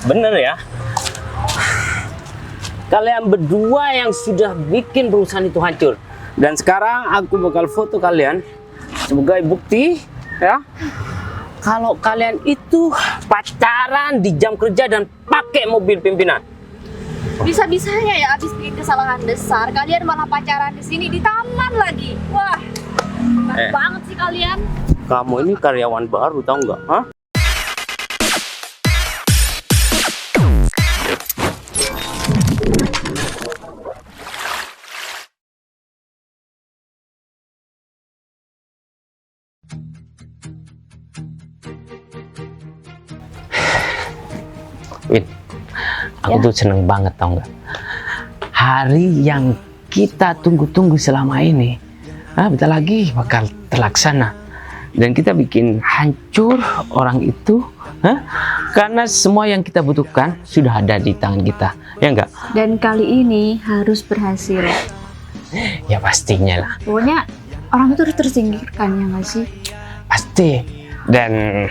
Bener ya. Kalian berdua yang sudah bikin perusahaan itu hancur. Dan sekarang aku bakal foto kalian sebagai bukti ya. Kalau kalian itu pacaran di jam kerja dan pakai mobil pimpinan. Bisa-bisanya ya abis bikin kesalahan besar, kalian malah pacaran di sini di taman lagi. Wah, hebat banget sih kalian. Kamu ini karyawan baru tahu nggak? Hah? Win, aku tuh seneng banget tau nggak? Hari yang kita tunggu-tunggu selama ini, bentar lagi bakal terlaksana. Dan kita bikin hancur orang itu, karena semua yang kita butuhkan sudah ada di tangan kita, ya enggak? Dan kali ini harus berhasil. Ya pastinya lah. Pokoknya orang itu harus tersingkirkan, ya nggak sih? Pasti. Dan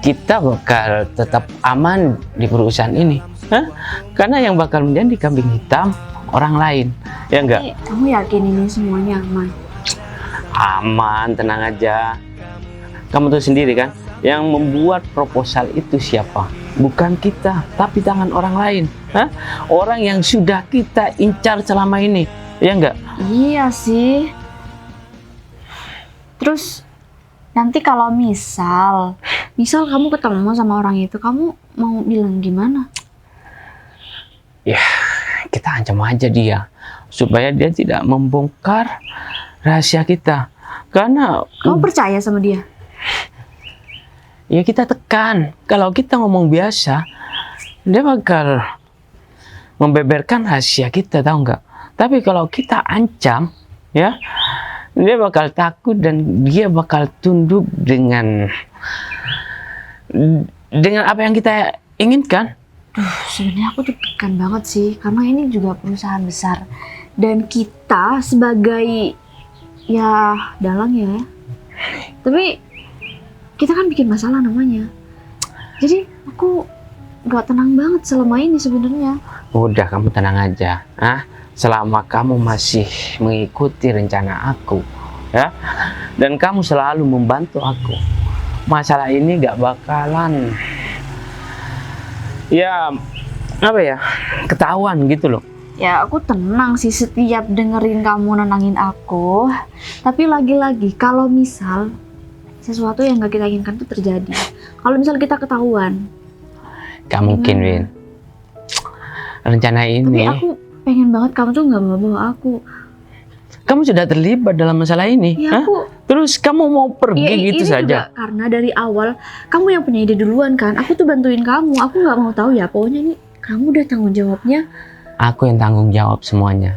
kita bakal tetap aman di perusahaan ini, karena yang bakal menjadi kambing hitam orang lain, ya enggak? Kamu yakin ini semuanya aman? Aman, tenang aja. Kamu tahu sendiri kan, yang membuat proposal itu siapa? Bukan kita, tapi tangan orang lain. Orang yang sudah kita incar selama ini, ya enggak? Iya sih. Terus nanti kalau misal kamu ketemu sama orang itu, kamu mau bilang gimana? Ya, kita ancam aja dia supaya dia tidak membongkar rahasia kita. Karena Kamu percaya sama dia? ya kita tekan. Kalau kita ngomong biasa, dia bakal membeberkan rahasia kita, tahu nggak? Tapi kalau kita ancam, ya, dia bakal takut dan dia bakal tunduk dengan apa yang kita inginkan. Sebenarnya aku deg-degan banget sih, karena ini juga perusahaan besar dan kita sebagai ya dalang ya. Tapi kita kan bikin masalah namanya. Jadi aku gak tenang banget selama ini sebenarnya. Udah, kamu tenang aja. Selama kamu masih mengikuti rencana aku, ya, dan kamu selalu membantu aku, masalah ini gak bakalan ketahuan gitu loh. Ya aku tenang sih setiap dengerin kamu nenangin aku. Tapi lagi-lagi kalau misal sesuatu yang gak kita inginkan itu terjadi, kalau misal kita ketahuan, gak mungkin, Win. Rencana ini. Tapi aku pengen banget kamu tuh gak bawa aku. Kamu sudah terlibat dalam masalah ini, Ya, terus kamu mau pergi gitu ini saja? juga karena dari awal kamu yang punya ide duluan kan. Aku tuh bantuin kamu. Aku nggak mau tahu ya. Pokoknya ini kamu udah tanggung jawabnya. Aku yang tanggung jawab semuanya.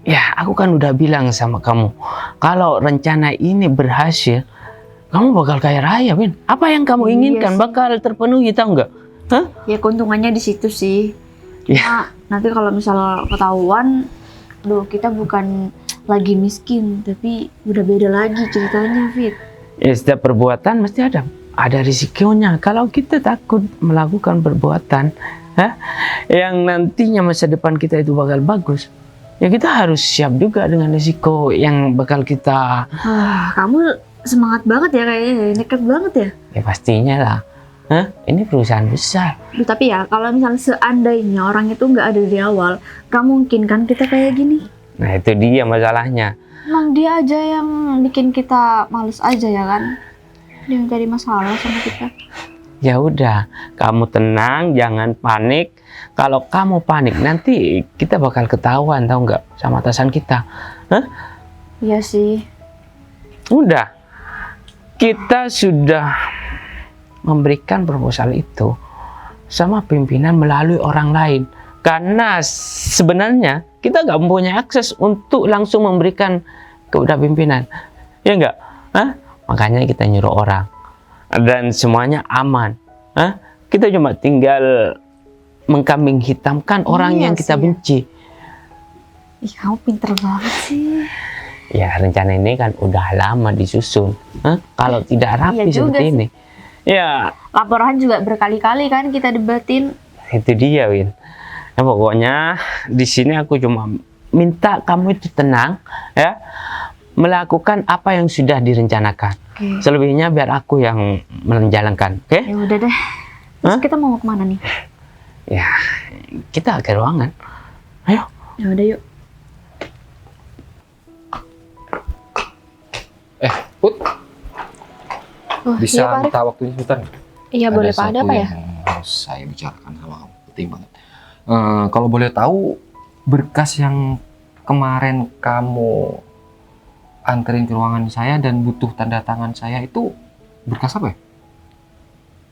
Ya, aku kan udah bilang sama kamu, kalau rencana ini berhasil, kamu bakal kaya raya, Win. Apa yang kamu inginkan bakal terpenuhi, tahu nggak? Ya keuntungannya di situ sih. Ya. Nanti kalau misal ketahuan, kita bukan lagi miskin, tapi udah beda lagi ceritanya, Fit. Ya, setiap perbuatan mesti ada risikonya. Kalau kita takut melakukan perbuatan yang nantinya masa depan kita itu bakal bagus, ya kita harus siap juga dengan risiko yang bakal kita. Kamu semangat banget ya kayaknya, nekat banget ya. Ya pastinya lah. Ini perusahaan besar. Tapi ya kalau misal seandainya orang itu nggak ada di awal, gak mungkin kan kita kayak gini. Nah itu dia masalahnya. Emang dia aja yang bikin kita males aja ya kan? Dia yang cari masalah sama kita. Ya udah, kamu tenang, jangan panik. Kalau kamu panik nanti kita bakal ketahuan, tahu nggak, sama atasan kita. Iya sih. Udah, kita sudah memberikan proposal itu sama pimpinan melalui orang lain. Karena sebenarnya kita nggak mempunyai akses untuk langsung memberikan kepada pimpinan, ya nggak? Makanya kita nyuruh orang dan semuanya aman. Kita cuma tinggal mengkambing hitamkan orang yang kita benci. Ih, kamu pinter banget sih. Ya rencana ini kan udah lama disusun. Kalau tidak rapi seperti ini, Ya, Laporan juga berkali-kali kan kita debatin. itu dia, Win. Ya, pokoknya di sini aku cuma minta kamu itu tenang, ya, melakukan apa yang sudah direncanakan. Oke. Selebihnya biar aku yang menjalankan, oke? Ya udah deh. Terus Hah? kita mau kemana nih? Ya, kita ke ruangan. Ayo. Ya udah yuk. Put, Oh, bisa iya, Pak Arif. minta waktunya sebentar nggak? Iya boleh Pak, ada satu apa ya? yang harus saya bicarakan sama kamu, penting banget. Kalau boleh tahu, berkas yang kemarin kamu anterin ke ruangan saya dan butuh tanda tangan saya itu berkas apa ya?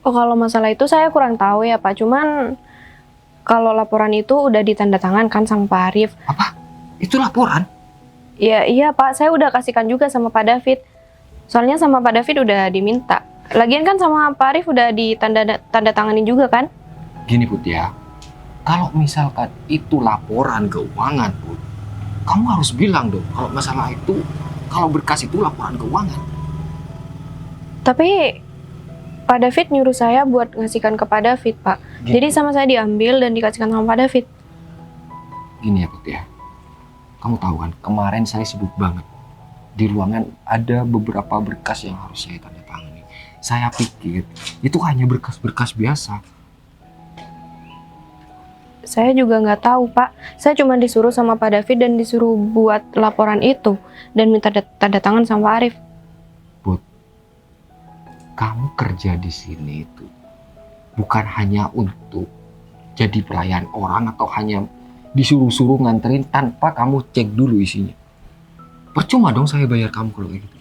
Oh, kalau masalah itu saya kurang tahu ya Pak. Cuman kalau laporan itu udah ditandatangan kan sama Pak Arif. Apa? Itu laporan? Ya iya Pak, saya udah kasihkan juga sama Pak David. Soalnya sama Pak David udah diminta. Lagian kan sama Pak Arif udah tanda tanganin juga kan? Gini Put ya, kalau misalkan itu laporan keuangan Put, kamu harus bilang dong kalau masalah itu, kalau berkas itu laporan keuangan. Tapi Pak David nyuruh saya buat ngasihkan ke Pak David Pak. Gini, Jadi sama saya diambil dan dikasihkan sama Pak David. gini ya Put ya, kamu tahu kan kemarin saya sibuk banget. Di ruangan ada beberapa berkas yang harus saya tanda tangani. Saya pikir itu hanya berkas-berkas biasa. Saya juga nggak tahu Pak. Saya cuma disuruh sama Pak David dan disuruh buat laporan itu dan minta tanda tangan sama Pak Arif. Kamu kerja di sini itu bukan hanya untuk jadi pelayan orang atau hanya disuruh-suruh nganterin tanpa kamu cek dulu isinya. Percuma dong saya bayar kamu kalau kayak gitu.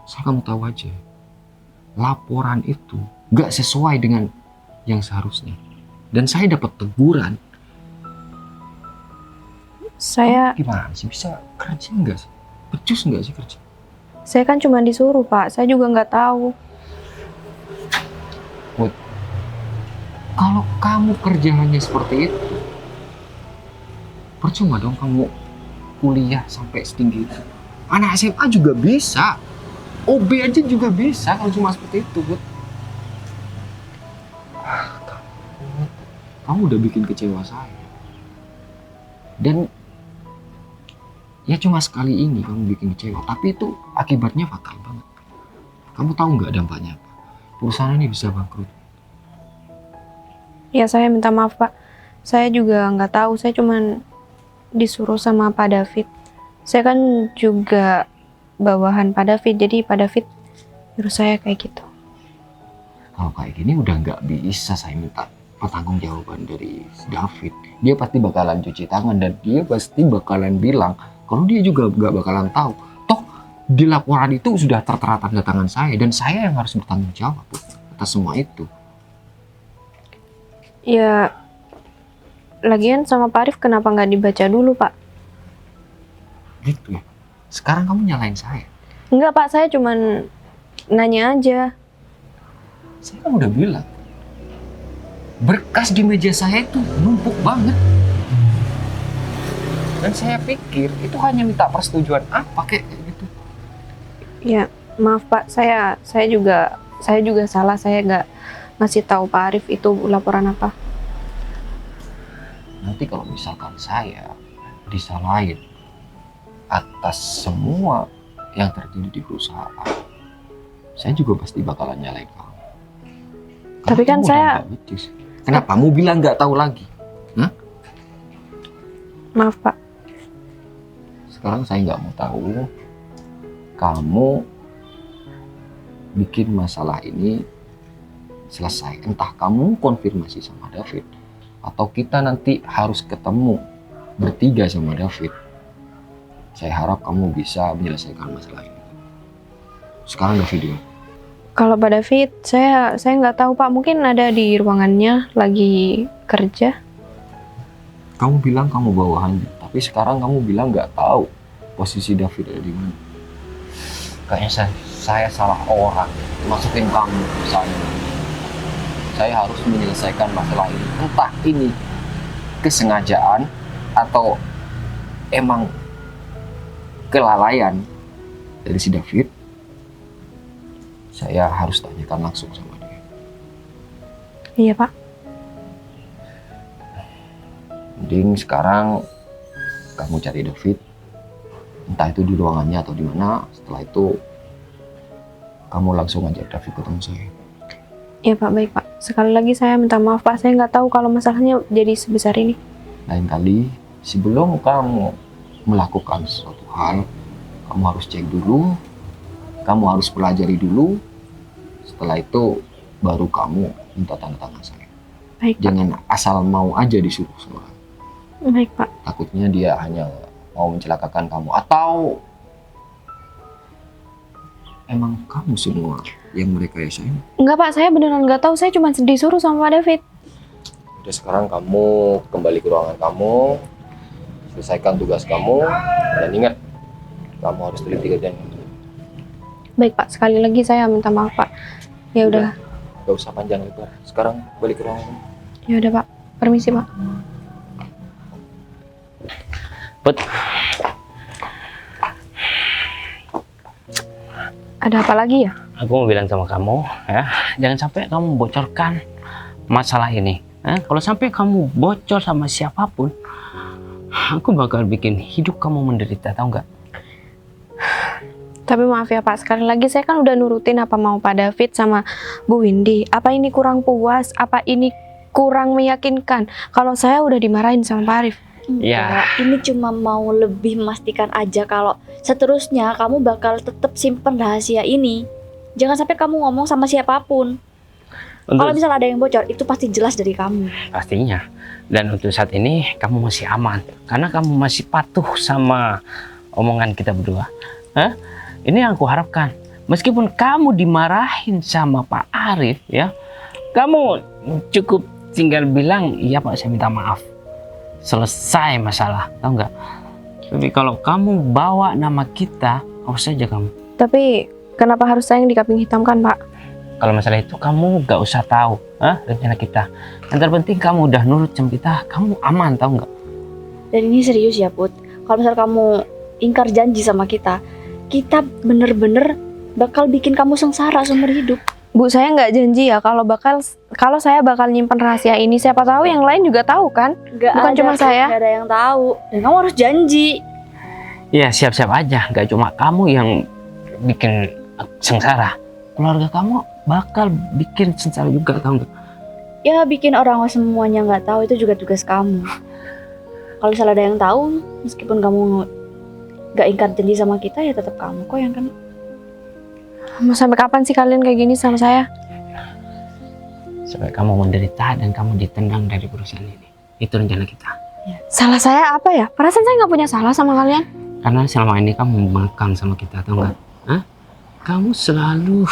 Saya kamu tahu aja, laporan itu nggak sesuai dengan yang seharusnya. Dan saya dapat teguran. Saya Kamu gimana sih, bisa kerja nggak sih? Becus nggak sih kerja? Saya kan cuma disuruh Pak. Saya juga nggak tahu. Kalau kamu kerja hanya seperti itu, percuma dong kamu kuliah sampai setinggi itu. Anak SMA juga bisa, OB aja juga bisa kalau cuma seperti itu, Bud. Kamu udah bikin kecewa saya. Dan ya cuma sekali ini kamu bikin kecewa, tapi itu akibatnya fatal banget. Kamu tahu nggak dampaknya apa? Perusahaan ini bisa bangkrut. Ya saya minta maaf Pak. Saya juga nggak tahu. Saya cuma disuruh sama Pak David. Saya kan juga bawahan Pak David. Jadi Pak David nyuruh saya kayak gitu. Kalau kayak gini udah nggak bisa saya minta pertanggungjawaban dari David. Dia pasti bakalan cuci tangan dan dia pasti bakalan bilang kalau dia juga nggak bakalan tahu. Toh di laporan itu sudah tertera tanda tangan saya dan saya yang harus bertanggung jawab atas semua itu. Ya, lagian sama Pak Arif kenapa nggak dibaca dulu Pak? Gitu ya. Sekarang kamu nyalain saya. Enggak Pak, saya cuma nanya aja. Saya kan udah bilang berkas di meja saya itu numpuk banget. Dan saya pikir itu hanya minta persetujuan apa kayak gitu. Ya, maaf Pak, saya juga salah. Saya nggak ngasih tahu Pak Arif itu laporan apa. Nanti kalau misalkan saya disalahin atas semua yang terjadi di perusahaan, saya juga pasti bakalan nyalain kamu. Tapi kan kamu saya- udah nggak becus. Kenapa? Kamu bilang nggak tahu lagi? Maaf Pak. Sekarang saya nggak mau tahu kamu bikin masalah ini selesai. Entah kamu konfirmasi sama David atau kita nanti harus ketemu bertiga sama David. Saya harap kamu bisa menyelesaikan masalah ini. Sekarang ada video. Kalau Pak David, saya nggak tahu Pak. Mungkin ada di ruangannya lagi kerja. Kamu bilang kamu bawahan, tapi sekarang kamu bilang nggak tahu posisi David ada di mana. Kayaknya saya salah orang, masukin kamu ke sana. Saya harus menyelesaikan masalah ini. Entah ini kesengajaan atau emang kelalaian dari si David. saya harus tanyakan langsung sama dia. Iya Pak. Mending sekarang kamu cari David, entah itu di ruangannya atau di mana. Setelah itu kamu langsung ajak David ketemu saya. Iya Pak, baik Pak. Sekali lagi saya minta maaf Pak, saya nggak tahu kalau masalahnya jadi sebesar ini. Lain kali sebelum kamu melakukan sesuatu hal, kamu harus cek dulu, kamu harus pelajari dulu. Setelah itu baru kamu minta tanda tangan saya. Baik Pak. Jangan asal mau aja disuruh sama. Baik Pak. Takutnya dia hanya mau mencelakakan kamu, atau emang kamu semua yang mereka yasain. Enggak Pak, saya beneran nggak tahu. Saya cuma disuruh sama Pak David. Udah, sekarang kamu kembali ke ruangan kamu, selesaikan tugas kamu, dan ingat, kamu harus teliti kerjaan kamu. Baik Pak, sekali lagi saya minta maaf Pak. Ya udah. Gak usah panjang lebar. Sekarang balik ke ruangan kamu. Ya udah Pak. Permisi Pak. Put, Ada apa lagi ya? aku mau bilang sama kamu ya, jangan sampai kamu bocorkan masalah ini. Kalau sampai kamu bocor sama siapapun, aku bakal bikin hidup kamu menderita, tahu nggak? Tapi maaf ya Pak, sekali lagi saya kan udah nurutin apa mau Pak David sama Bu Windy. Apa ini kurang puas? Apa ini kurang meyakinkan? Kalau saya udah dimarahin sama Pak Arif. Ya. Ini cuma mau lebih memastikan aja kalau seterusnya kamu bakal tetap simpen rahasia ini. Jangan sampai kamu ngomong sama siapapun. Kalau Untuk misalnya ada yang bocor, itu pasti jelas dari kamu. pastinya. Dan untuk saat ini kamu masih aman karena kamu masih patuh sama omongan kita berdua. Ini yang aku harapkan. Meskipun kamu dimarahin sama Pak Arif ya, kamu cukup tinggal bilang, iya Pak, saya minta maaf. Selesai masalah, tahu nggak? Tapi kalau kamu bawa nama kita, awas saja kamu. Tapi kenapa harus saya yang dikambing hitamkan Pak? Kalau masalah itu kamu nggak usah tahu rencana kita. Yang terpenting kamu udah nurut sama kita, kamu aman, tahu nggak? Dan ini serius ya Put. Kalau misalnya kamu ingkar janji sama kita bener-bener bakal bikin kamu sengsara seumur hidup. Bu, saya nggak janji ya kalau saya bakal nyimpen rahasia ini. Siapa tahu yang lain juga tahu kan? Gak Bukan ada, cuma saya. Gak ada yang tahu. Dan kamu harus janji. Ya siap-siap aja, nggak cuma kamu yang bikin sengsara. Keluarga kamu bakal bikin sengsara juga, tahu nggak? Ya bikin orang semuanya nggak tahu itu juga tugas kamu. Kalau misalnya ada yang tahu, meskipun kamu nggak ingkar janji sama kita, ya tetap kamu kok yang kena. Mau sampai kapan sih kalian kayak gini sama saya? Sampai kamu menderita dan kamu ditendang dari perusahaan ini. Itu rencana kita. Salah saya apa ya? Perasaan saya nggak punya salah sama kalian. Karena selama ini kamu makan sama kita, tahu nggak? Kamu selalu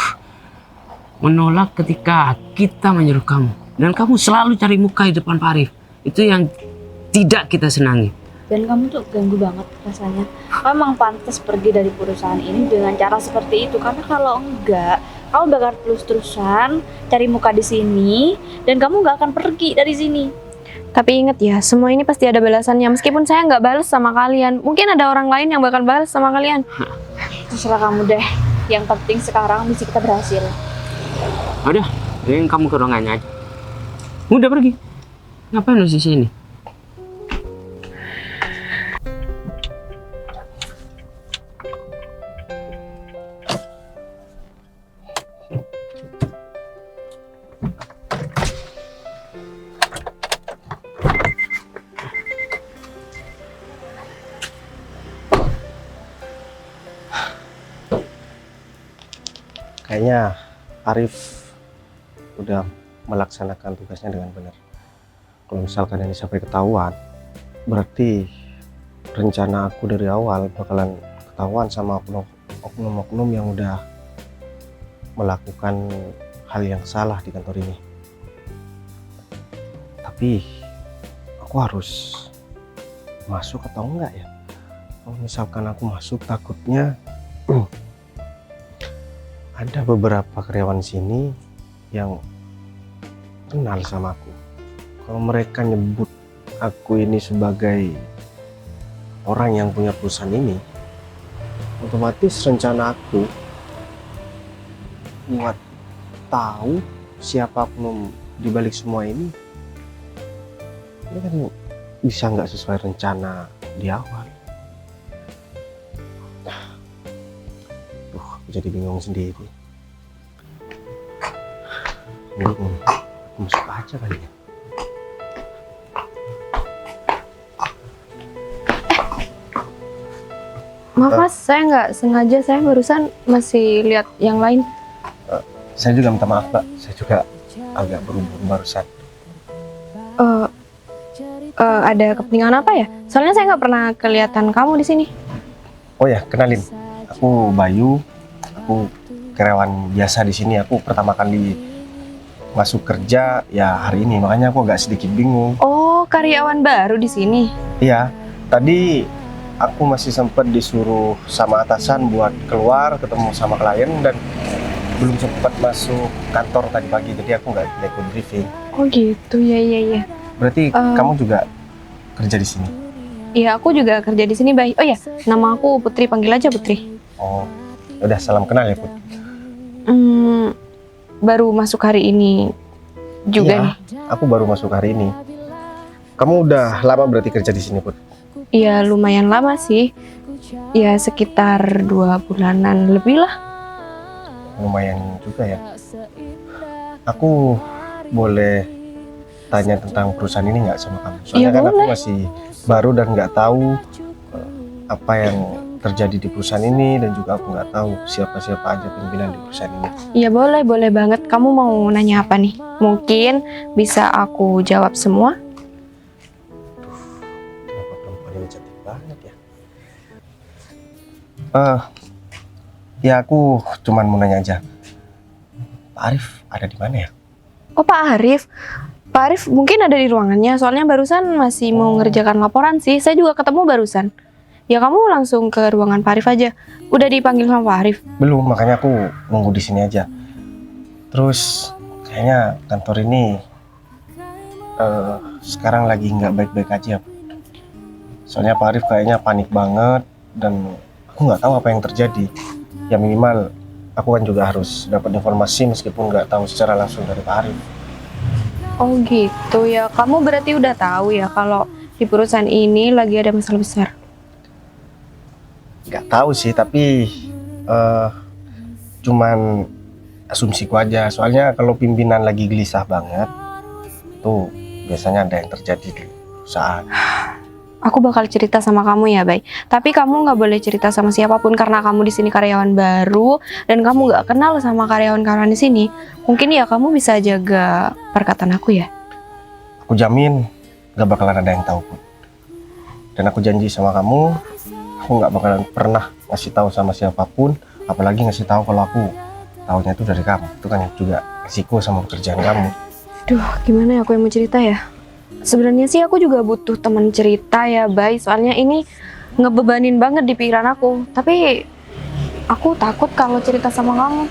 menolak ketika kita menyuruh kamu. Dan kamu selalu cari muka di depan Pak Arif. Itu yang tidak kita senangi. Dan kamu tuh ganggu banget rasanya. Kamu emang pantas pergi dari perusahaan ini dengan cara seperti itu. Karena kalau enggak, kamu bakal terus-terusan cari muka di sini dan kamu nggak akan pergi dari sini. Tapi ingat ya, semua ini pasti ada balasannya. Meskipun saya nggak balas sama kalian, mungkin ada orang lain yang bakal balas sama kalian. Terserah kamu deh. Yang penting sekarang misi kita berhasil. Udah, yang kamu ke ruangannya aja. Udah pergi. Ngapain lu di sini? Kayaknya Arif udah melaksanakan tugasnya dengan benar. Kalau misalkan ini sampai ketahuan, berarti rencana aku dari awal bakalan ketahuan sama oknum-oknum yang udah melakukan hal yang salah di kantor ini. Tapi aku harus masuk atau enggak ya? Kalau misalkan aku masuk, takutnya ada beberapa karyawan sini yang kenal sama aku. Kalau mereka nyebut aku ini sebagai orang yang punya perusahaan ini, otomatis rencana aku buat tahu siapa oknum di balik semua ini kan bisa nggak sesuai rencana di awal. Aku jadi bingung sendiri. Aku masuk aja kali ya. Maaf Mas, saya nggak sengaja, saya barusan masih lihat yang lain. Saya juga minta maaf, Mbak. Saya juga agak buru-buru barusan. Ada kepentingan apa ya? Soalnya saya nggak pernah kelihatan kamu di sini. Oh ya, kenalin. Aku Bayu. Aku karyawan biasa di sini. Aku pertama kali masuk kerja ya hari ini, makanya aku agak sedikit bingung. Oh, karyawan baru di sini. Iya, tadi aku masih sempat disuruh sama atasan buat keluar ketemu sama klien dan belum sempat masuk kantor tadi pagi, jadi aku nggak ikut briefing. Oh gitu, ya. Berarti kamu juga kerja di sini? Iya, aku juga kerja di sini, Bay. Oh ya, nama aku Putri, panggil aja Putri. Oh, udah salam kenal ya, Put. Baru masuk hari ini juga Iya, nih. aku baru masuk hari ini. Kamu udah lama berarti kerja di sini, Put? Iya, lumayan lama sih. Ya sekitar 2 bulanan lebih lah. Lumayan juga ya. Aku boleh tanya tentang perusahaan ini nggak sama kamu? Soalnya Iya, kan aku boleh. masih baru dan nggak tahu apa yang terjadi di perusahaan ini, dan juga aku nggak tahu siapa-siapa aja pimpinan di perusahaan ini. Iya boleh banget. Kamu mau nanya apa nih? Mungkin bisa aku jawab semua. Kenapa perempuan ini cantik banget ya? Ya aku cuman mau nanya aja. Pak Arif ada di mana ya? Oh, Pak Arif. Pak Arif mungkin ada di ruangannya. Soalnya barusan masih mau ngerjakan laporan sih. Saya juga ketemu barusan. Ya kamu langsung ke ruangan Pak Arif aja. Udah dipanggil sama Pak Arif? Belum, makanya aku nunggu di sini aja. Terus kayaknya kantor ini sekarang lagi nggak baik-baik aja. Soalnya Pak Arif kayaknya panik banget dan aku nggak tahu apa yang terjadi. Ya minimal aku kan juga harus dapat informasi meskipun nggak tahu secara langsung dari Pak Arif. Oh gitu ya. Kamu berarti udah tahu ya kalau di perusahaan ini lagi ada masalah besar. Nggak tahu sih, tapi cuman asumsiku aja. Soalnya kalau pimpinan lagi gelisah banget, tuh biasanya ada yang terjadi di perusahaan. Aku bakal cerita sama kamu ya, Bay. Tapi kamu nggak boleh cerita sama siapapun karena kamu di sini karyawan baru dan kamu nggak kenal sama karyawan-karyawan di sini. Mungkin ya kamu bisa jaga perkataan aku ya. Aku jamin nggak bakalan ada yang tahu, Put. Dan aku janji sama kamu, aku nggak bakalan pernah ngasih tahu sama siapapun, apalagi ngasih tahu kalau aku tahunya itu dari kamu. Itu kan juga risiko sama pekerjaan kamu. Duh, gimana ya aku yang mau cerita ya? Sebenarnya sih aku juga butuh teman cerita ya, Bay. Soalnya ini ngebebanin banget di pikiran aku. Tapi aku takut kalau cerita sama kamu.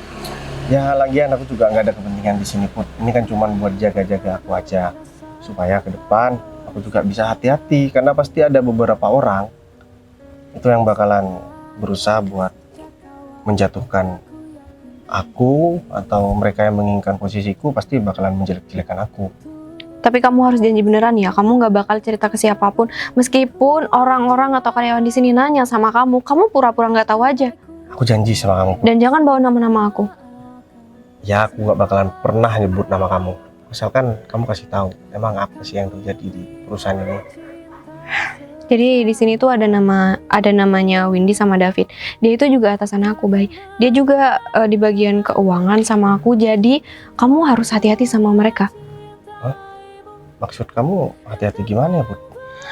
Ya lagian aku juga nggak ada kepentingan di sini, Put. Ini kan cuma buat jaga-jaga aku aja, supaya ke depan aku juga bisa hati-hati, karena pasti ada beberapa orang itu yang bakalan berusaha buat menjatuhkan aku, atau mereka yang menginginkan posisiku pasti bakalan menjelek-jelekan aku. Tapi kamu harus janji beneran ya, kamu nggak bakal cerita ke siapapun. Meskipun orang-orang atau karyawan di sini nanya sama kamu pura-pura nggak tahu aja. Aku janji sama kamu, Put. Dan jangan bawa nama-nama aku. Ya aku nggak bakalan pernah nyebut nama kamu, asalkan kamu kasih tahu emang apa sih yang terjadi di perusahaan ini. Jadi di sini tuh ada namanya Windy sama David. Dia itu juga atasan aku, Bay. Dia juga di bagian keuangan sama aku. Jadi kamu harus hati-hati sama mereka. Maksud kamu hati-hati gimana ya, Put?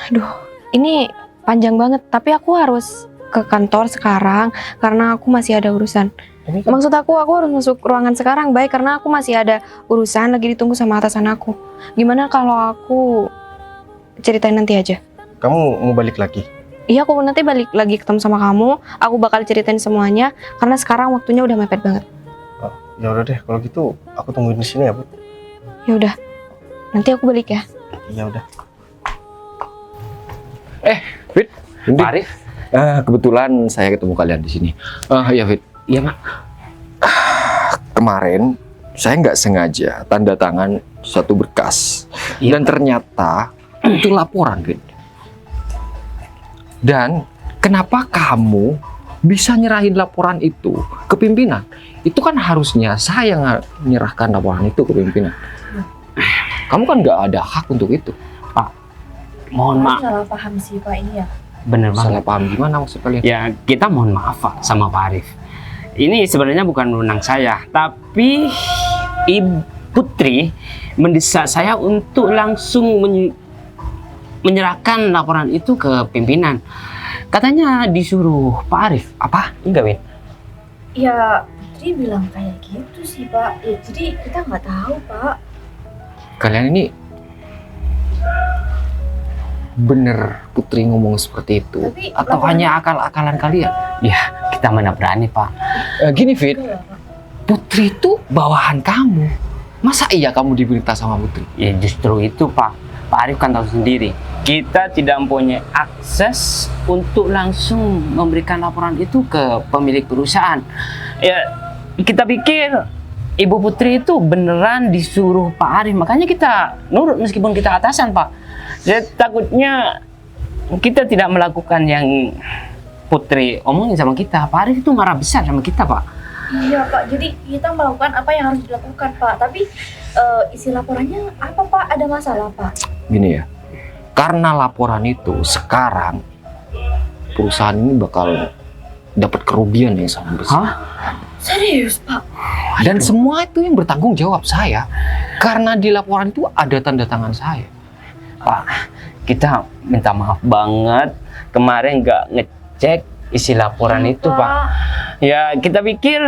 Aduh, ini panjang banget. Tapi aku harus ke kantor sekarang karena aku masih ada urusan. Ini kan Maksud aku harus masuk ruangan sekarang, Bay, karena aku masih ada urusan lagi ditunggu sama atasan aku. Gimana kalau aku ceritain nanti aja? kamu mau balik lagi? Iya, aku nanti balik lagi ketemu sama kamu. Aku bakal ceritain semuanya karena sekarang waktunya udah mepet banget. Oh, ya udah deh, kalau gitu aku tungguin di sini ya, Put. Ya udah, nanti aku balik ya. Iya udah. Fit, Pak Arif, kebetulan saya ketemu kalian di sini. Ya Fit, iya Pak. kemarin saya nggak sengaja tanda tangan suatu berkas. Iya, Dan ternyata itu laporan, Vin. Dan kenapa kamu bisa nyerahin laporan itu ke pimpinan? Itu kan harusnya saya yang menyerahkan laporan itu ke pimpinan. Kamu kan nggak ada hak untuk itu. mohon maaf. Salah paham sih Pak ini ya. Bener banget. Salah paham gimana maksud kalian? Ya, kita mohon maaf Pak sama Pak Arif. Ini sebenarnya bukan wewenang saya, tapi Ibu Putri mendesak saya untuk langsung menyerahkan laporan itu ke pimpinan. Katanya disuruh Pak Arif. Apa? Enggak, Win? Ya Putri bilang kayak gitu sih Pak. Ya, jadi kita nggak tahu Pak. Kalian ini bener Putri ngomong seperti itu? Tapi Atau laporan- hanya akal-akalan kalian? Kita mana berani, Pak. Gini, Fit. Enggak lah, Pak. Putri itu bawahan kamu. Masa iya kamu diberita sama Putri? Ya justru itu, Pak. Pak Arif kan tahu sendiri. Kita tidak mempunyai akses untuk langsung memberikan laporan itu ke pemilik perusahaan. Ya, kita pikir Ibu Putri itu beneran disuruh Pak Arif. Makanya kita nurut meskipun kita atasan, Pak. Saya takutnya kita tidak melakukan yang Putri omongin sama kita. Pak Arif itu marah besar sama kita, Pak. Iya Pak, jadi kita melakukan apa yang harus dilakukan Pak. Tapi isi laporannya apa Pak? Ada masalah Pak? Gini ya, karena laporan itu sekarang perusahaan ini bakal dapat kerugian yang sangat besar. Hah? Serius Pak? Dan semua itu yang bertanggung jawab saya. Karena di laporan itu ada tanda tangan saya. Pak, kita minta maaf banget kemarin nggak ngecek isi laporan itu, Pak. Ya, kita pikir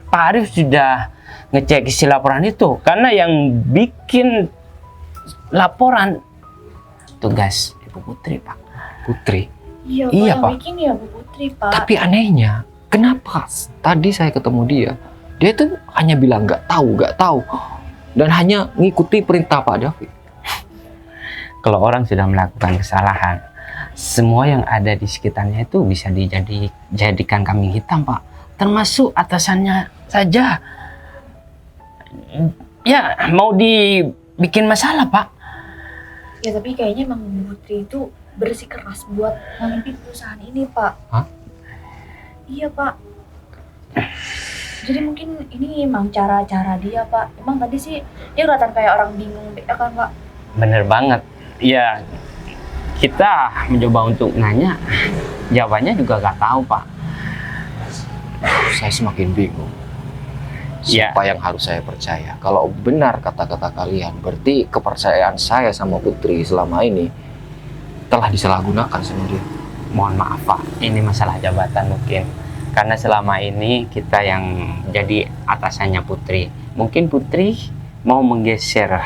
Pak Arif sudah ngecek isi laporan itu karena yang bikin laporan tugas Ibu Putri, Pak. Putri. Iya Pak, Iya, yang Pak. bikin ya Bu Putri Pak. Tapi anehnya, kenapa tadi saya ketemu dia, dia tuh hanya bilang nggak tahu, dan hanya ngikuti perintah Pak David. Kalau orang sudah melakukan kesalahan, semua yang ada di sekitarnya itu bisa dijadikan kambing hitam, Pak. Termasuk atasannya saja. Ya, mau dibikin masalah, Pak. Ya tapi kayaknya emang Bu Putri itu bersikeras buat memimpin perusahaan ini Pak. Hah? Iya Pak. Jadi mungkin ini emang cara-cara dia Pak. Emang tadi sih dia kelihatan kayak orang bingung ya kan Pak? Bener banget. Ya, kita mencoba untuk nanya, jawabannya juga nggak tahu, Pak. Saya semakin bingung. Ya. Siapa yang harus saya percaya? Kalau benar kata-kata kalian, berarti kepercayaan saya sama Putri selama ini telah disalahgunakan sama dia. Mohon maaf, Pak. Ini masalah jabatan mungkin. Karena selama ini kita yang jadi atasannya Putri. Mungkin Putri mau menggeser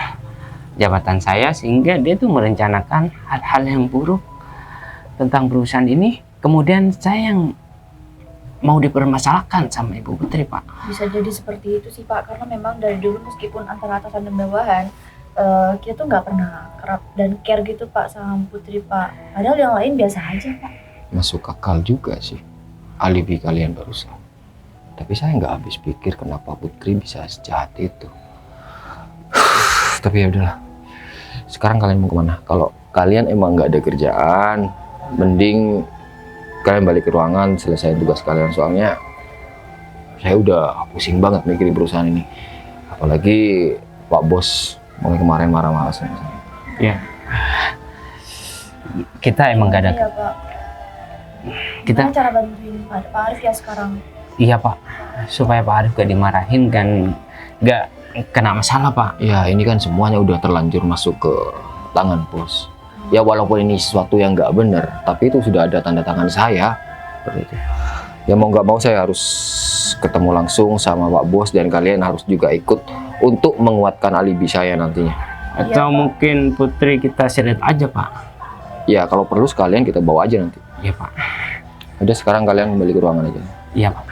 jabatan saya sehingga dia tuh merencanakan hal-hal yang buruk tentang perusahaan ini. Kemudian saya yang mau dipermasalahkan sama Ibu Putri, Pak. Bisa jadi seperti itu sih Pak. Karena memang dari dulu meskipun antara atasan dan bawahan kita tuh nggak pernah kerap dan care gitu Pak sama Putri Pak. Padahal yang lain biasa aja Pak. Masuk akal juga sih alibi kalian barusan. Tapi saya nggak habis pikir kenapa Putri bisa sejahat itu. Tapi ya udahlah. Sekarang kalian mau kemana? Kalau kalian emang nggak ada kerjaan, mending kalian balik ke ruangan, selesaiin tugas kalian. Soalnya saya udah pusing banget mikirin perusahaan ini. Apalagi Pak Bos mulai kemarin marah-marah sama saya. Ya. Kita emang gak ada. Iya Pak. Kita, Gimana cara bantuin Pak Arif ya sekarang? iya, Pak. Supaya Pak Arif gak dimarahin dan gak kena masalah, Pak. Ya ini kan semuanya udah terlanjur masuk ke tangan Bos. Ya walaupun ini sesuatu yang nggak benar, tapi itu sudah ada tanda tangan saya. Seperti itu. Ya mau nggak mau saya harus ketemu langsung sama Pak Bos dan kalian harus juga ikut untuk menguatkan alibi saya nantinya. Atau mungkin Putri kita seret aja, Pak. Ya kalau perlu sekalian kita bawa aja nanti. Iya, Pak. Udah sekarang kalian kembali ke ruangan aja. Iya, Pak.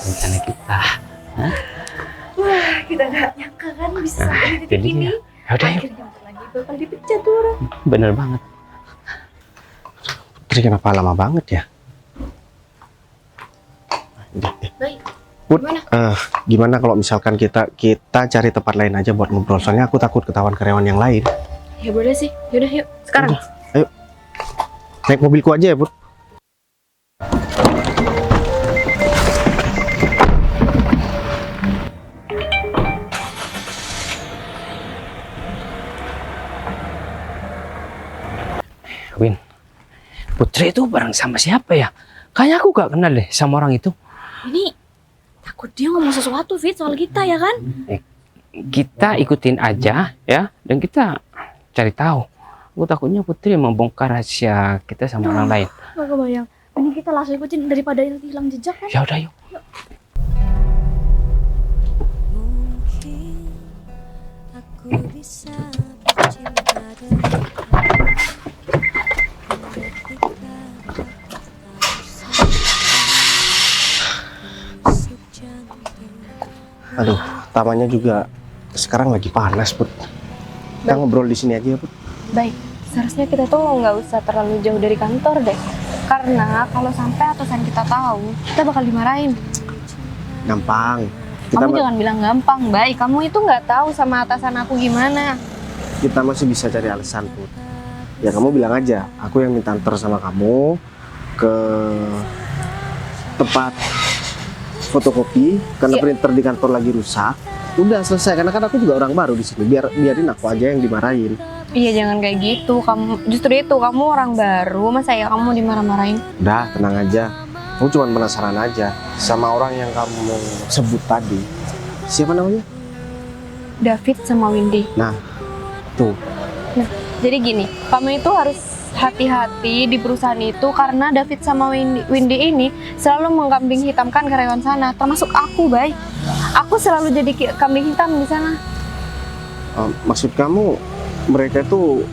Rencana kita. Kita nggak nyangka kan bisa sampai di titik Jadi ini. Yaudah, yuk. Akhirnya bentar lagi bakal dipecat tuh orang. Bener banget. Putri kenapa lama banget ya? Baik. Put, Gimana? gimana kalau misalkan kita cari tempat lain aja buat ngobrol? Soalnya aku takut ketahuan karyawan yang lain. Ya boleh sih. Yaudah yuk. Sekarang. Ayo, naik mobilku aja ya, Put. Win, Putri itu bareng sama siapa ya? Kayaknya aku gak kenal deh sama orang itu. Ini takut dia ngomong sesuatu Fit soal kita ya kan? Kita ikutin aja ya, dan kita cari tahu. Aku takutnya Putri membongkar rahasia kita sama orang lain. Gak kebayang. Ini kita langsung ikutin daripada hilang jejak kan? Ya udah yuk. Mungkin aku bisa bercinta denganmu ketika tak jantung. Aduh, tamannya juga sekarang lagi panas, Put. Kita ngobrol di sini aja ya, Put. Baik, seharusnya kita tuh nggak usah terlalu jauh dari kantor deh. Karena kalau sampai atasan kita tahu, kita bakal dimarahin. Gampang. Kita, Kamu jangan bilang gampang, baik. Kamu itu nggak tahu sama atasan aku gimana. kita masih bisa cari alasan, Put. Ya kamu bilang aja, aku yang minta antar sama kamu ke tempat fotokopi karena printer di kantor lagi rusak. Udah selesai, karena kan aku juga orang baru di sini. Biarin aku aja yang dimarahin. Iya, jangan kayak gitu. Justru itu, kamu orang baru, masa ya kamu dimarah-marahin? Udah, tenang aja. Aku cuma penasaran aja sama orang yang kamu sebut tadi. Siapa namanya? David sama Windy. Nah, tuh. Nah, jadi gini, kamu itu harus hati-hati di perusahaan itu karena David sama Windy ini selalu mengkambing hitamkan karyawan sana, termasuk aku, Bay. Aku selalu jadi kambing hitam di sana. Maksud kamu mereka itu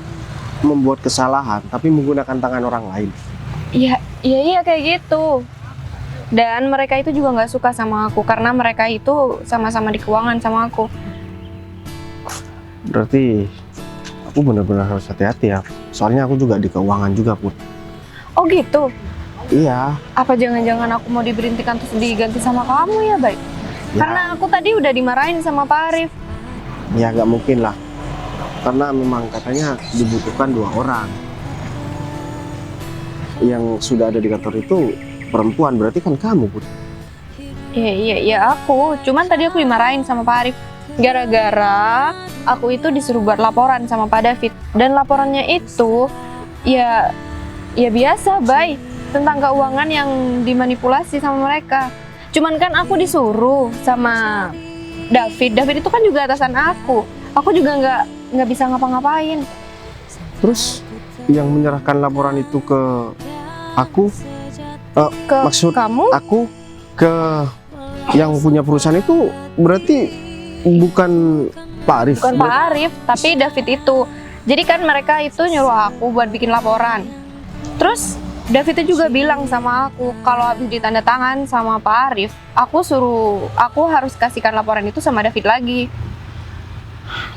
membuat kesalahan tapi menggunakan tangan orang lain? Iya kayak gitu. Dan mereka itu juga nggak suka sama aku karena mereka itu sama-sama di keuangan sama aku. Berarti aku benar-benar harus hati-hati ya. Soalnya aku juga di keuangan juga, Put. Oh gitu? Iya. Apa jangan-jangan aku mau diberhentikan terus diganti sama kamu ya, Bay? Ya, Karena aku tadi udah dimarahin sama Pak Arif. ya nggak mungkin lah. Karena memang katanya dibutuhkan 2 orang. Yang sudah ada di kantor itu perempuan, berarti kan kamu, Put. Iya aku. Cuman tadi aku dimarahin sama Pak Arif. Gara-gara aku itu disuruh buat laporan sama Pak David. Dan laporannya itu ya biasa, Bay. Tentang keuangan yang dimanipulasi sama mereka. Cuman kan aku disuruh sama David. David itu kan juga atasan aku. Aku juga nggak bisa ngapa-ngapain. Terus yang menyerahkan laporan itu ke aku, Ke maksud kamu? aku ke yang punya perusahaan itu berarti bukan Pak Arif. Bukan Pak Arif, tapi David itu. Jadi kan mereka itu nyuruh aku buat bikin laporan. Terus David itu juga bilang sama aku kalau habis ditanda tangan sama Pak Arif, aku harus kasihkan laporan itu sama David lagi.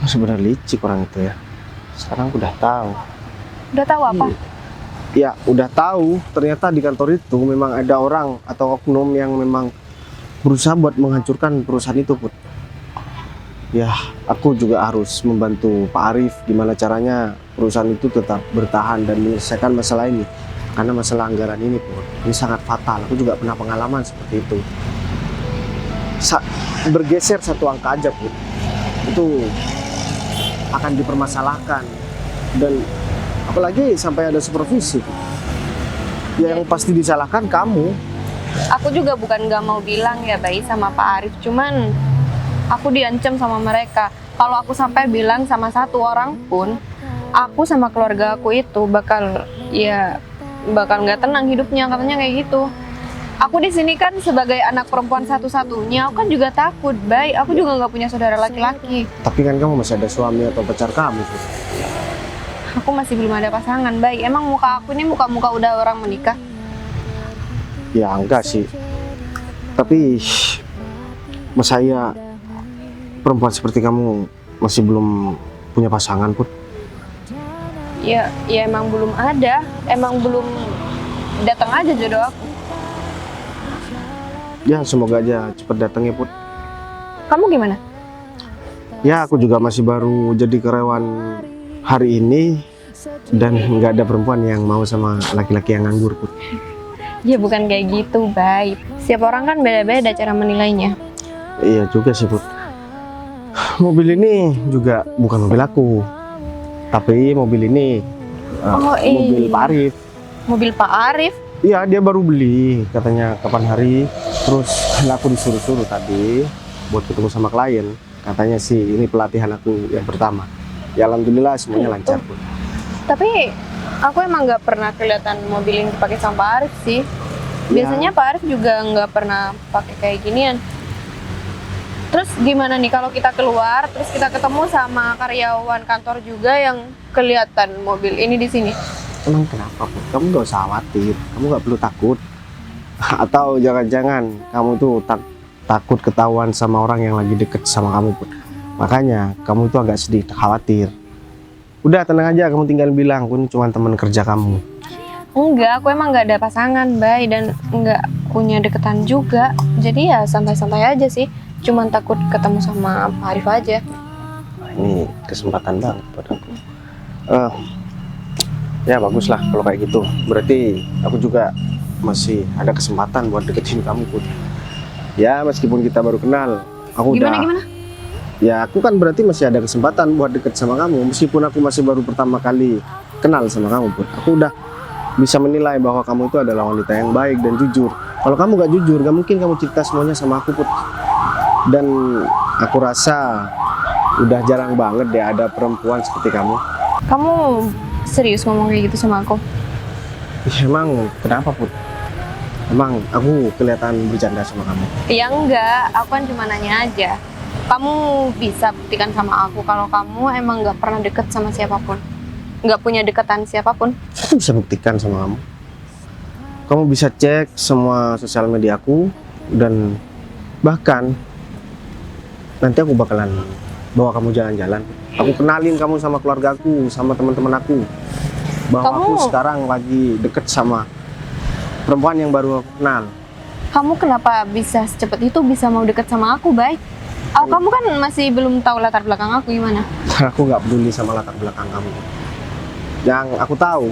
Sebenarnya licik orang itu ya. Sekarang aku udah tahu. Udah tahu apa? Ya, udah tahu. Ternyata di kantor itu memang ada orang atau oknum yang memang berusaha buat menghancurkan perusahaan itu, Put. Ya, aku juga harus membantu Pak Arif gimana caranya perusahaan itu tetap bertahan dan menyelesaikan masalah ini. Karena masalah anggaran ini, Put, ini sangat fatal. Aku juga pernah pengalaman seperti itu. Bergeser 1 angka aja, Put, itu akan dipermasalahkan. Dan apalagi sampai ada supervisi. Ya, yang pasti disalahkan kamu. Aku juga bukan gak mau bilang ya baik sama Pak Arif, cuman aku diancam sama mereka. Kalau aku sampai bilang sama 1 orang pun, aku sama keluarga aku itu bakal nggak tenang hidupnya, katanya kayak gitu. Aku di sini kan sebagai anak perempuan satu-satunya, aku kan juga takut, Bay. Aku juga nggak punya saudara laki-laki. Tapi kan kamu masih ada suami atau pacar kamu, Put. Aku masih belum ada pasangan, Bay. Emang muka aku ini muka-muka udah orang menikah? Ya enggak sih. Tapi saya perempuan seperti kamu masih belum punya pasangan, Put. Ya emang belum ada. Emang belum datang aja jodoh aku. Ya semoga aja cepet datang ya Put. Kamu gimana? Ya aku juga masih baru jadi karyawan hari ini dan nggak ada perempuan yang mau sama laki-laki yang nganggur Put. Ya bukan kayak gitu, baik. Setiap orang kan beda-beda cara menilainya. Iya juga sih Put. Mobil ini juga bukan mobil aku, tapi mobil ini mobil Pak Arif. Mobil Pak Arif? Iya dia baru beli katanya kapan hari. Terus aku disuruh-suruh tadi buat ketemu sama klien. Katanya sih ini pelatihan aku yang pertama. Ya alhamdulillah semuanya lancar Put. Tapi aku emang nggak pernah kelihatan mobil yang dipakai sama Pak Arif sih. Biasanya Pak Arif juga nggak pernah pakai kayak ginian. Terus gimana nih kalau kita keluar, terus kita ketemu sama karyawan kantor juga yang kelihatan mobil ini di sini? Emang kenapa Put? Kamu gak usah khawatir, kamu gak perlu takut. Atau jangan-jangan kamu tuh takut ketahuan sama orang yang lagi deket sama kamu Put. Makanya kamu tuh agak sedih khawatir. Udah tenang aja, kamu tinggal bilang aku ini cuma teman kerja kamu. Enggak, aku emang nggak ada pasangan, Bay, dan nggak punya deketan juga. Jadi ya santai-santai aja sih. Cuman takut ketemu sama Pak Arif aja. Nah, ini kesempatan banget buat aku. Ya bagus lah kalau kayak gitu. Berarti aku juga masih ada kesempatan buat deketin kamu Put. Ya meskipun kita baru kenal, aku Gimana? Ya aku kan berarti masih ada kesempatan buat deket sama kamu. Meskipun aku masih baru pertama kali kenal sama kamu Put. Aku udah bisa menilai bahwa kamu itu adalah wanita yang baik dan jujur. Kalau kamu gak jujur, gak mungkin kamu cerita semuanya sama aku Put. Dan aku rasa udah jarang banget deh ada perempuan seperti kamu. Kamu serius ngomong kayak gitu sama aku? Ya, emang kenapa Put? Emang aku kelihatan bercanda sama kamu? Ya enggak, aku kan cuma nanya aja. Kamu bisa buktikan sama aku kalau kamu emang nggak pernah deket sama siapapun, nggak punya dekatan siapapun. Aku bisa buktikan sama kamu. Kamu bisa cek semua sosial media aku dan bahkan nanti aku bakalan bawa kamu jalan-jalan. Aku kenalin kamu sama keluargaku, sama teman-teman aku. Bahwa aku sekarang lagi deket sama perempuan yang baru aku kenal. Kamu kenapa bisa secepat itu bisa mau deket sama aku, Bay? Oh, kamu kan masih belum tahu latar belakang aku gimana? Aku nggak peduli sama latar belakang kamu. Yang aku tahu,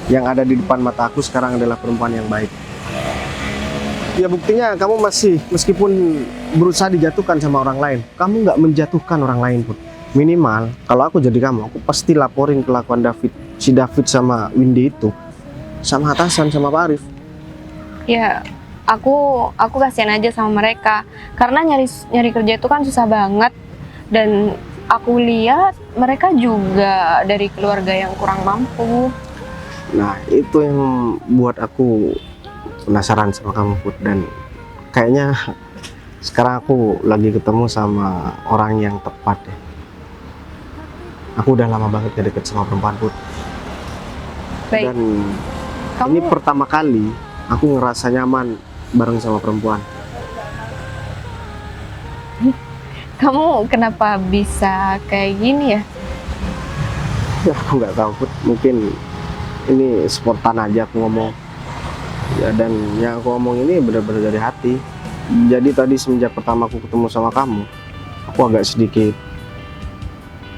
yang ada di depan mata aku sekarang adalah perempuan yang baik. Ya buktinya kamu masih, meskipun berusaha dijatuhkan sama orang lain, kamu nggak menjatuhkan orang lain Put. Minimal, kalau aku jadi kamu, aku pasti laporin kelakuan si David sama Windy itu, sama atasan, sama Pak Arif. Ya, aku kasihan aja sama mereka karena nyari kerja itu kan susah banget, dan aku lihat mereka juga dari keluarga yang kurang mampu. Nah itu yang buat aku penasaran sama kamu Put. Dan kayaknya sekarang aku lagi ketemu sama orang yang tepat deh. Aku udah lama banget gak deket sama perempuan Put. Baik. Dan ini pertama kali aku ngerasa nyaman bareng sama perempuan. Kamu kenapa bisa kayak gini ya? Ya aku nggak tahu Put. Mungkin ini spontan aja aku ngomong. Ya dan yang aku ngomong ini benar-benar dari hati. Jadi tadi semenjak pertama aku ketemu sama kamu, aku agak sedikit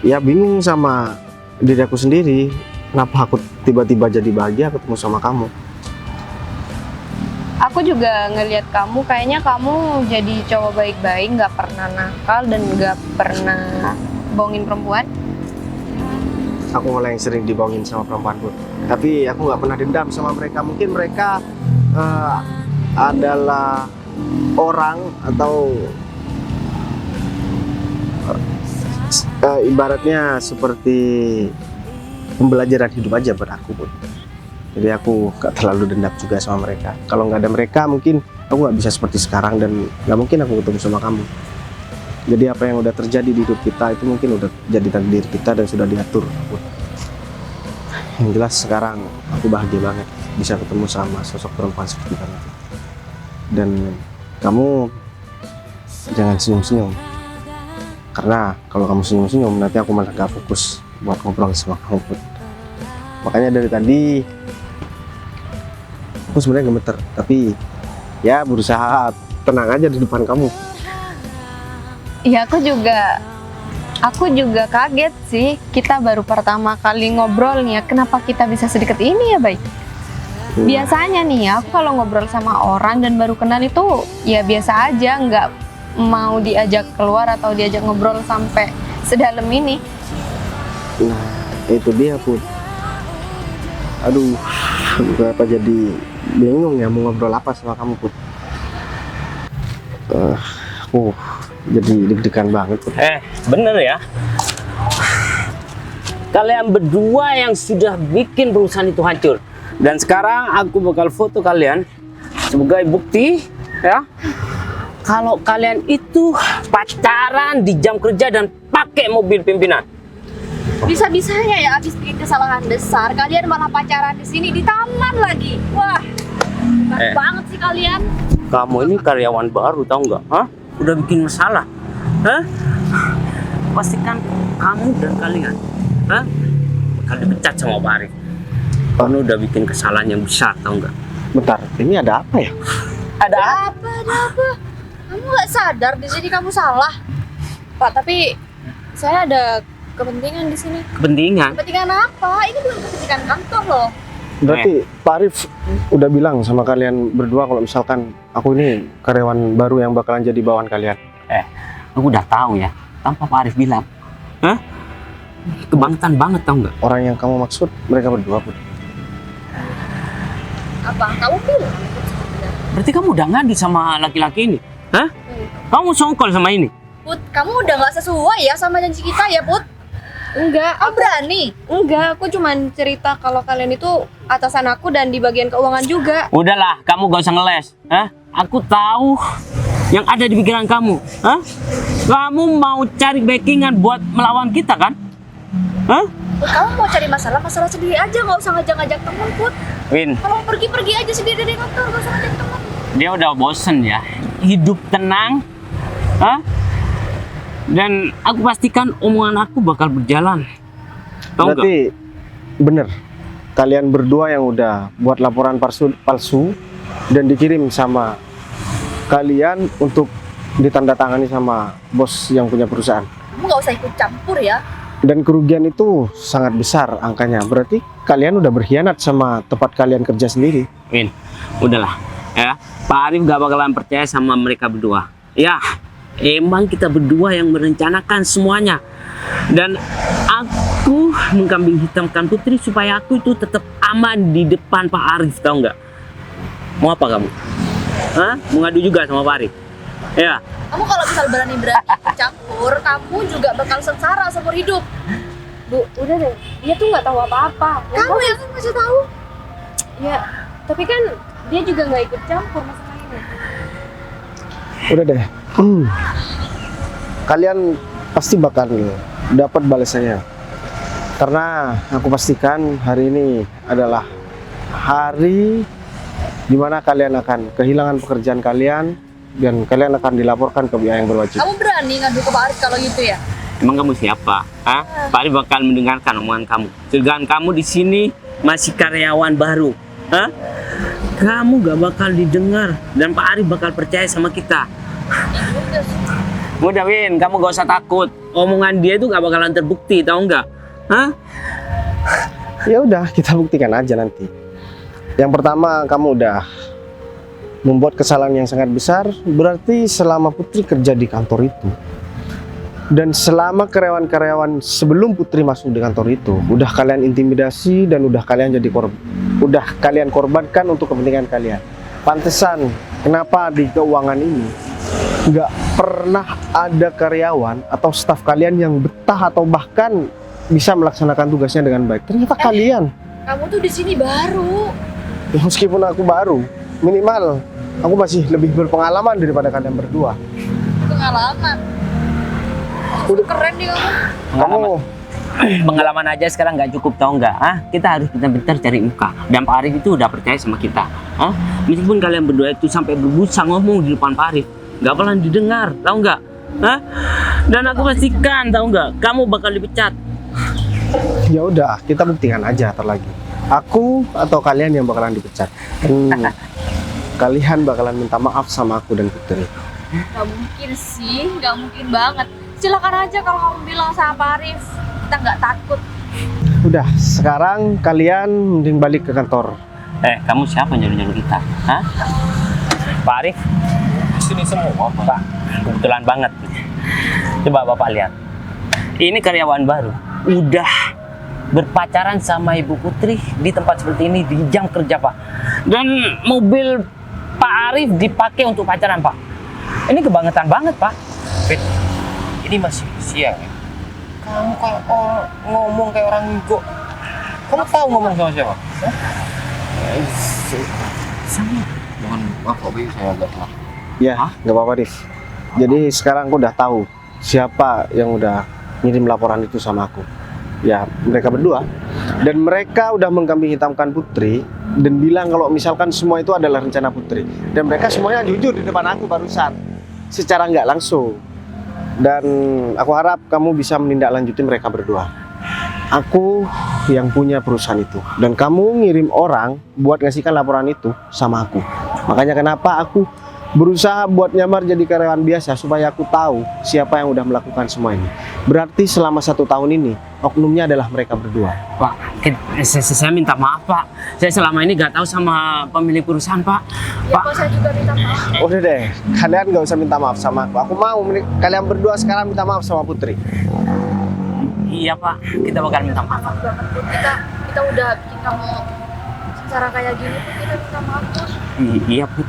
ya bingung sama diri aku sendiri. Kenapa aku tiba-tiba jadi bahagia ketemu sama kamu? Aku juga ngelihat kamu, kayaknya kamu jadi cowok baik-baik, nggak pernah nakal dan nggak pernah bohongin perempuan. Aku mulai yang sering dibohongin sama perempuan Put. Tapi aku nggak pernah dendam sama mereka. Mungkin mereka adalah orang atau ibaratnya seperti pembelajaran hidup aja buat aku Put. Jadi aku gak terlalu dendam juga sama mereka. Kalau nggak ada mereka mungkin aku nggak bisa seperti sekarang dan nggak mungkin aku ketemu sama kamu. Jadi apa yang udah terjadi di hidup kita itu mungkin udah jadi takdir kita dan sudah diatur Put. Yang jelas sekarang aku bahagia banget bisa ketemu sama sosok perempuan seperti kamu. Dan kamu jangan senyum-senyum. Karena kalau kamu senyum-senyum nanti aku malah gak fokus buat ngobrol sama kamu Put. Makanya dari tadi aku sebenarnya gemeter, tapi ya berusaha tenang aja di depan kamu. Ya aku juga kaget sih. Kita baru pertama kali ngobrol nih ya. Kenapa kita bisa sedekat ini ya, Bay? Biasanya nih ya, aku kalau ngobrol sama orang dan baru kenal itu ya biasa aja, nggak mau diajak keluar atau diajak ngobrol sampai sedalam ini. Nah, itu dia, Put. Aduh, kenapa jadi bingung ya mau ngobrol apa sama kamu, Put. Jadi deg-degan banget, Put. Bener ya. Kalian berdua yang sudah bikin perusahaan itu hancur. Dan sekarang aku bakal foto kalian sebagai bukti ya. Kalau kalian itu pacaran di jam kerja dan pakai mobil pimpinan. Bisa-bisanya ya abis bikin kesalahan besar, kalian malah pacaran di sini di taman lagi. Wah, hebat banget sih kalian. Kamu ini karyawan baru tahu nggak? Hah? Udah bikin masalah. Hah? Pastikan kamu dan kalian bakal dipecat sama Pak Arif. Kamu udah bikin kesalahan yang besar tahu nggak? Bentar, ini ada apa ya? Ada Ada apa? Kamu nggak sadar di sini kamu salah, Pak? Tapi saya ada kepentingan di sini. kepentingan. Kepentingan apa? Ini bukan kepentingan kantor loh. Berarti Pak Arif udah bilang sama kalian berdua kalau misalkan aku ini karyawan baru yang bakalan jadi bawahan kalian. Aku udah tahu ya, tanpa Pak Arif bilang. Hah? Kebangetan banget tahu nggak? Orang yang kamu maksud mereka berdua, Put. Apa? Kamu bilang? Berarti kamu udah ngadu sama laki-laki ini? Hah? Kamu songkol sama ini? Put, kamu udah nggak sesuai ya sama janji kita ya, Put? Enggak, Kamu berani? aku cuman cerita kalau kalian itu atasan aku dan di bagian keuangan juga. Udahlah, kamu gak usah ngeles. Hah? Aku tahu yang ada di pikiran kamu. Hah? Kamu mau cari backingan buat melawan kita kan? Hah? Put, kamu mau cari masalah sendiri aja, nggak usah ngajak-ngajak temen, Put. Win, Kalau mau pergi aja sendiri dari kantor, nggak usah ngajak temen. dia udah bosen ya. Hidup tenang. Hah? Dan aku pastikan omongan aku bakal berjalan. Tahu nggak? Berarti bener kalian berdua yang udah buat laporan palsu dan dikirim sama kalian untuk ditandatangani sama bos yang punya perusahaan. Kamu nggak usah ikut campur ya. Dan kerugian itu sangat besar angkanya. Berarti kalian udah berkhianat sama tempat kalian kerja sendiri. Win, udahlah ya. Pak Arif gak bakalan percaya sama mereka berdua. Ya, emang kita berdua yang merencanakan semuanya. Dan aku mengkambing hitamkan Putri supaya aku itu tetap aman di depan Pak Arif, tahu nggak? Mau apa kamu? Hah? Mau ngadu juga sama Pak Arif? Ya. Kamu kalau misal berani-berani ikut campur, kamu juga bakal sengsara seumur hidup. Bu, udah deh. Dia tuh nggak tahu apa-apa. Kamu yang ngasih tahu. Ya, tapi kan dia juga nggak ikut campur masalah ini. Udah deh. Kalian pasti bakal dapat balasannya. Karena aku pastikan hari ini adalah hari dimana kalian akan kehilangan pekerjaan kalian dan kalian akan dilaporkan ke pihak yang berwajib. Kamu berani ngadu ke Pak Arif kalau gitu ya? Emang kamu siapa? Hah? Pak Arif bakal mendengarkan omongan kamu. Sedangkan kamu di sini masih karyawan baru. Hah? Kamu gak bakal didengar dan Pak Arif bakal percaya sama kita. Udah Win, kamu gak usah takut. Omongan dia itu gak bakalan terbukti, tahu nggak? Hah? Ya udah, kita buktikan aja nanti. Yang pertama, kamu udah membuat kesalahan yang sangat besar. Berarti selama Putri kerja di kantor itu dan selama karyawan-karyawan sebelum Putri masuk di kantor itu, udah kalian intimidasi dan udah kalian korbankan untuk kepentingan kalian. Pantesan kenapa di keuangan ini nggak pernah ada karyawan atau staf kalian yang betah atau bahkan bisa melaksanakan tugasnya dengan baik. Ternyata kalian. Kamu tuh di sini baru. Ya, meskipun aku baru, minimal aku masih lebih berpengalaman daripada kalian berdua. Pengalaman. Udah. Keren nih kamu. Kamu Pengalaman aja sekarang nggak cukup, tahu nggak? Kita harus benar-benar cari muka. Dan Pak Arif itu udah percaya sama kita. Meskipun kalian berdua itu sampai berbusa ngomong di depan Pak Arif, nggak bakalan didengar, tahu nggak? Dan aku pastikan, tahu nggak? Kamu bakal dipecat. ya udah, kita buktikan aja ntar lagi. Aku atau kalian yang bakalan dipecat. kalian bakalan minta maaf sama aku dan Putri. Gak mungkin sih, gak mungkin banget. Silakan aja kalau kamu bilang sama Pak Arif. Kita nggak takut. Udah, sekarang kalian mending balik ke kantor. Kamu siapa nyuruh-nyuruh kita? Hah? Pak Arif? Sini semua, Pak, kebetulan banget. Coba Bapak lihat. Ini karyawan baru. Udah berpacaran sama Ibu Putri di tempat seperti ini di jam kerja, Pak. Dan mobil Pak Arif dipakai untuk pacaran, Pak. Ini kebangetan banget, Pak. Fit, ini masih siang ya? Kamu kayak ngomong kayak orang ngigo. Kamu tahu ngomong sama siapa? Sama. Mohon maaf, Bobby, saya agak telat. Ya, nggak apa-apa, Rif. Jadi sekarang aku udah tahu siapa yang udah ngirim laporan itu sama aku. Ya, mereka berdua. Dan mereka udah mengkambing hitamkan Putri dan bilang kalau misalkan semua itu adalah rencana Putri. Dan mereka semuanya jujur di depan aku barusan, secara nggak langsung. Dan aku harap kamu bisa menindaklanjuti mereka berdua. Aku yang punya perusahaan itu, dan kamu ngirim orang buat ngasihkan laporan itu sama aku. Makanya kenapa aku berusaha buat nyamar jadi karyawan biasa supaya aku tahu siapa yang udah melakukan semua ini. Berarti selama 1 tahun ini oknumnya adalah mereka berdua. Pak, saya minta maaf, Pak. Saya selama ini gak tahu sama pemilik perusahaan, Pak. Ya, Pak, saya juga minta maaf. Udah deh, kalian gak usah minta maaf sama aku. Aku mau kalian berdua sekarang minta maaf sama Putri. Iya, Pak. Kita bakal minta maaf. Maaf banget, Put. Kita udah bikin kamu secara kayak gini, Put. Kita minta maaf, Put. Iya, Put.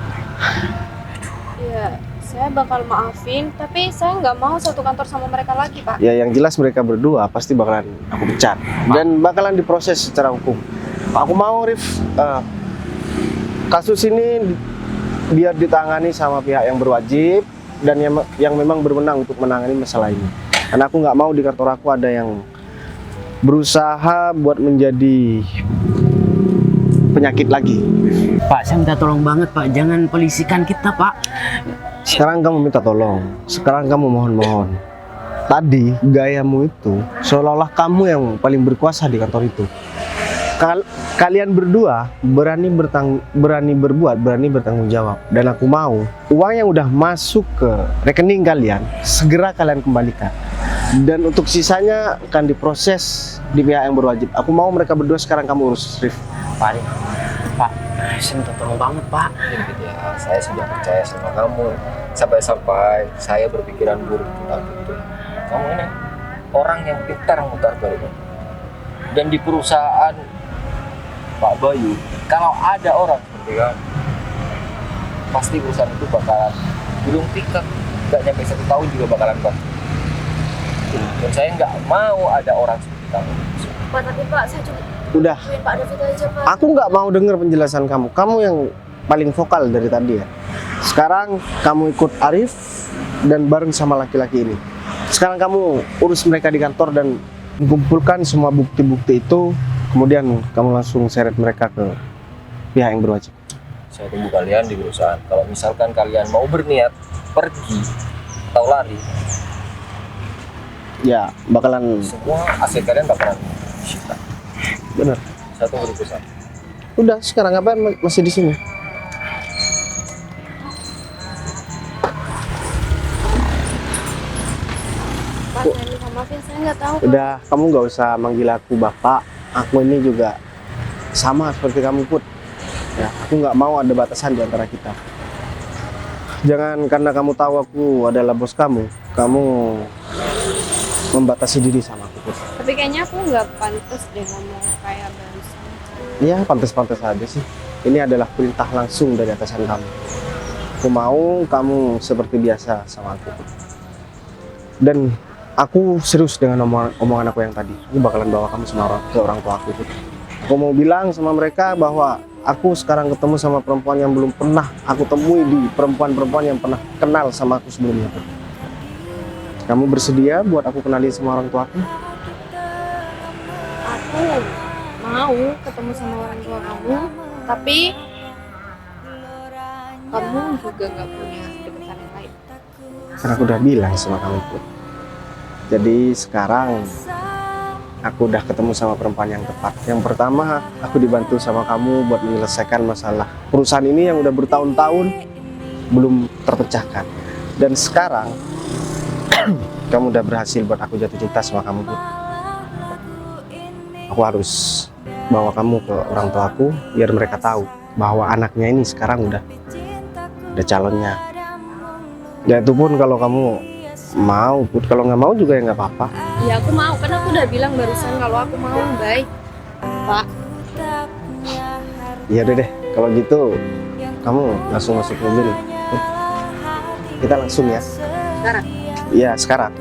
Ya, saya bakal maafin, tapi saya nggak mau satu kantor sama mereka lagi, Pak. Ya yang jelas mereka berdua pasti bakalan aku pecat dan bakalan diproses secara hukum. Aku mau, Rif, kasus ini biar ditangani sama pihak yang berwajib dan yang memang berwenang untuk menangani masalah ini. Karena aku nggak mau di kantor aku ada yang berusaha buat menjadi penyakit lagi. Pak, saya minta tolong banget, Pak. Jangan polisikan kita, Pak. Sekarang kamu minta tolong, sekarang kamu mohon-mohon. Tadi gayamu itu seolah-olah kamu yang paling berkuasa di kantor itu. Kalian berdua berani berbuat, berani bertanggung jawab. Dan aku mau uang yang udah masuk ke rekening kalian segera kalian kembalikan. Dan untuk sisanya akan diproses di pihak yang berwajib. Aku mau mereka berdua sekarang kamu urus, Rif. Pak, saya minta tolong banget, Pak. Ya, saya sudah percaya sama kamu. Sampai-sampai saya berpikiran buruk tentang itu. Kamu ini orang yang pintar mutar balik. Dan di perusahaan Pak Bayu, kalau ada orang seperti kamu, pasti perusahaan itu bakalan gulung tikar. Gak nyampe 1 tahun juga bakalan bangkrut. Dan saya nggak mau ada orang seperti kamu. Pak, tapi Pak, saya cuma Udah, tungguin Pak David aja, Pak. aku nggak mau dengar penjelasan kamu. Kamu yang paling vokal dari tadi ya. Sekarang kamu ikut Arif dan bareng sama laki-laki ini. Sekarang kamu urus mereka di kantor dan kumpulkan semua bukti-bukti itu. Kemudian kamu langsung seret mereka ke pihak yang berwajib. Saya tunggu kalian di perusahaan. Kalau misalkan kalian mau berniat pergi atau lari, Ya, bakalan semua aset kalian bakalan disita. bener. Saya tunggu di perusahaan. Udah, sekarang ngapain masih di sini? Pak, saya minta maafin, saya nggak tahu. Udah, kamu nggak usah manggil aku bapak. Aku ini juga sama seperti kamu, Put. Ya, aku nggak mau ada batasan di antara kita. Jangan karena kamu tahu aku adalah bos kamu membatasi diri sama aku, Put. Tapi kayaknya aku nggak pantas deh ngomong kayak barusan. Ya, pantas-pantas aja sih. Ini adalah perintah langsung dari atasan kamu. Aku mau kamu seperti biasa sama aku, Put. Dan aku serius dengan omongan aku yang tadi. Aku bakalan bawa kamu ke orang tua aku, Put. Aku mau bilang sama mereka bahwa aku sekarang ketemu sama perempuan yang belum pernah aku temui di perempuan-perempuan yang pernah kenal sama aku sebelumnya, Put. Kamu bersedia buat aku kenalin sama orang tua aku? Aku mau ketemu sama orang tua kamu, tapi kamu juga nggak punya kedekatan yang lain. Karena aku udah bilang sama kamu, Put. Jadi sekarang aku udah ketemu sama perempuan yang tepat. Yang pertama, aku dibantu sama kamu buat menyelesaikan masalah perusahaan ini yang udah bertahun-tahun belum terpecahkan. Dan sekarang kamu udah berhasil buat aku jatuh cinta sama kamu, Put. Aku harus bawa kamu ke orang tuaku biar mereka tahu bahwa anaknya ini sekarang udah calonnya. Ya itu pun kalau kamu mau, Put. Kalau nggak mau juga ya nggak apa-apa. Ya aku mau, kan aku udah bilang barusan kalau aku mau, baik. Pak, Ya udah deh, kalau gitu kamu langsung masuk mobil. Kita langsung ya. sekarang. Iya, sekarang.